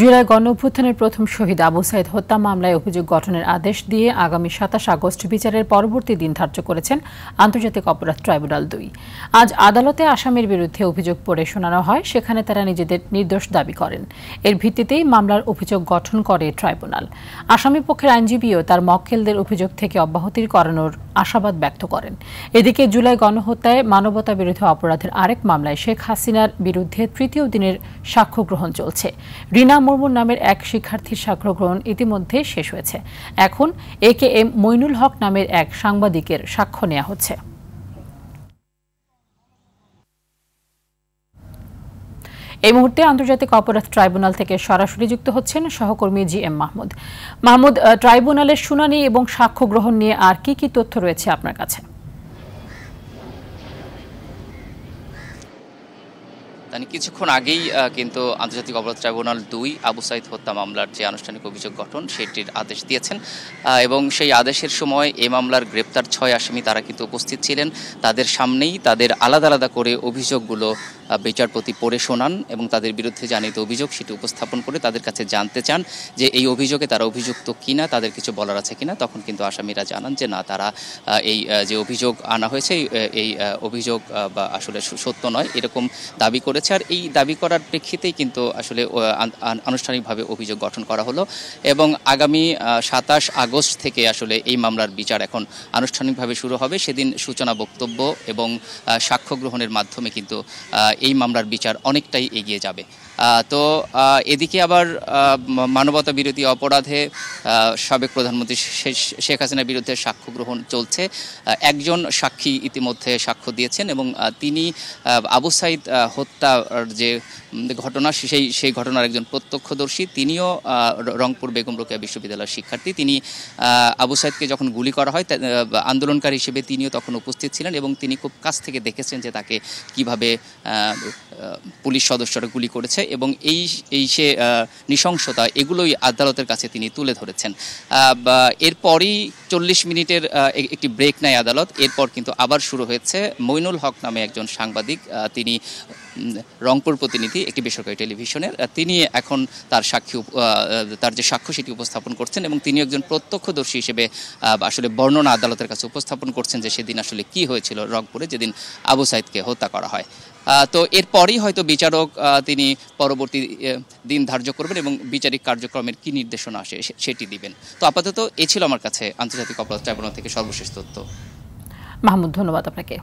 জুলাই গণঅভ্যুত্থানের প্রথম শহীদ আবু সাইদ হত্যা মামলায় অভিযোগ গঠনের আদেশ দিয়ে আগামী ২৭ আগস্ট বিচারের পরবর্তী দিন ধার্য করেছেন আন্তর্জাতিক অপরাধ ট্রাইব্যুনাল ২। আজ আদালতে আসামির বিরুদ্ধে অভিযোগ পড়ে শোনানো হয়, সেখানে তারা নিজেদের নির্দোষ দাবি করেন। এর ভিত্তিতেই মামলার অভিযোগ গঠন করে ট্রাইব্যুনাল। আসামি পক্ষের আইনজীবীও তার মক্কেলদের অভিযোগ থেকে অব্যাহতি করানোর আশাবাদ ব্যক্ত করেন। এদিকে জুলাই গণহত্যায় মানবতা বিরোধী অপরাধের আরেক মামলায় শেখ হাসিনার বিরুদ্ধে তৃতীয় দিনের সাক্ষ্য গ্রহণ চলছে। রিনা মুর্মুর নামের এক শিক্ষার্থীর সাক্ষ্য গ্রহণ ইতিমধ্যে শেষ হয়েছে। এখন AKM মইনুল হক নামের এক সাংবাদিকের সাক্ষ্য নেওয়া হচ্ছে। এই মুহূর্তে আন্তর্জাতিক অপরাধ ট্রাইব্যুনাল থেকে সরাসরি যুক্ত হচ্ছেন সহকর্মী GM মাহমুদ। মাহমুদ, ট্রাইব্যুনালের শুনানি এবং সাক্ষ্য গ্রহণ নিয়ে আর কি কি তথ্য রয়েছে আপনার কাছে? কিছুক্ষণ আগেই কিন্তু আন্তর্জাতিক অপরাধ ট্রাইব্যুনাল ২ আবু সাইদ হত্যা মামলার যে আনুষ্ঠানিক অভিযোগ গঠন সেটির আদেশ দিয়েছেন এবং সেই আদেশের সময় এই মামলার গ্রেপ্তার ৬ আসামি তারা কিন্তু উপস্থিত ছিলেন। তাদের সামনেই তাদের আলাদা আলাদা করে অভিযোগগুলো বিচারপতি পড়ে শোনান এবং তাদের বিরুদ্ধে জানিত অভিযোগ সেটি উপস্থাপন করে তাদের কাছে জানতে চান যে এই অভিযোগে তারা অভিযুক্ত কিনা, তাদের কিছু বলার আছে কিনা। তখন কিন্তু আসামিরা জানান যে না, তারা এই যে অভিযোগ আনা হয়েছে এই অভিযোগ বা আসলে সত্য নয় এরকম দাবি করেছে। আর এই দাবি করার প্রেক্ষিতেই কিন্তু আসলে আনুষ্ঠানিকভাবে অভিযোগ গঠন করা হলো এবং আগামী ২৭ আগস্ট থেকে আসলে এই মামলার বিচার এখন আনুষ্ঠানিকভাবে শুরু হবে। সেদিন সূচনা বক্তব্য এবং সাক্ষ্য গ্রহণের মাধ্যমে কিন্তু এই মামলার বিচার অনেকটাই এগিয়ে যাবে। তো এদিকে আবার মানবতা বিরোধী অপরাধে সাবেক প্রধানমন্ত্রী শেখ হাসিনার বিরুদ্ধে সাক্ষ্য গ্রহণ চলছে। একজন সাক্ষী ইতিমধ্যে সাক্ষ্য দিয়েছেন এবং তিনি আবু সাইদ হত্যার যে ঘটনা সেই ঘটনার একজন প্রত্যক্ষদর্শী। তিনিও রংপুর বেগম রোকেয়া বিশ্ববিদ্যালয়ের শিক্ষার্থী। তিনি আবু সাইদকে যখন গুলি করা হয় আন্দোলনকারী হিসেবে তিনিও তখন উপস্থিত ছিলেন এবং তিনি খুব কাছ থেকে দেখেছেন যে তাকে কিভাবে পুলিশ সদস্যরা গুলি করেছে এবং এই সে নৃশংসতা এগুলোই আদালতের কাছে তিনি তুলে ধরেছেন। এরপরই ৪০ মিনিটের একটি ব্রেক নেয় আদালত। এরপর কিন্তু আবার শুরু হয়েছে। মইনুল হক নামে একজন সাংবাদিক, তিনি রংপুর প্রতিনিধি একটি বেসরকারি টেলিভিশনের, তিনি এখন তার যে সাক্ষ্য সেটি উপস্থাপন করছেন এবং তিনি একজন প্রত্যক্ষদর্শী হিসেবে আসলে বর্ণনা আদালতের কাছে উপস্থাপন করছেন যে সেদিন আসলে কি হয়েছিল রংপুরে যেদিন আবু সাইদকে হত্যা করা হয়। তো এরপরই হয়তো বিচারক তিনি পরবর্তী দিন ধার্য করবেন এবং বিচারিক কার্যক্রমের কি নির্দেশনা আসে সেটি দিবেন। তো আপাতত এ ছিল আমার কাছে আন্তর্জাতিক অপরাধ ট্রাইব্যুনাল থেকে সর্বশেষ তথ্য। মাহমুদ, ধন্যবাদ আপনাকে।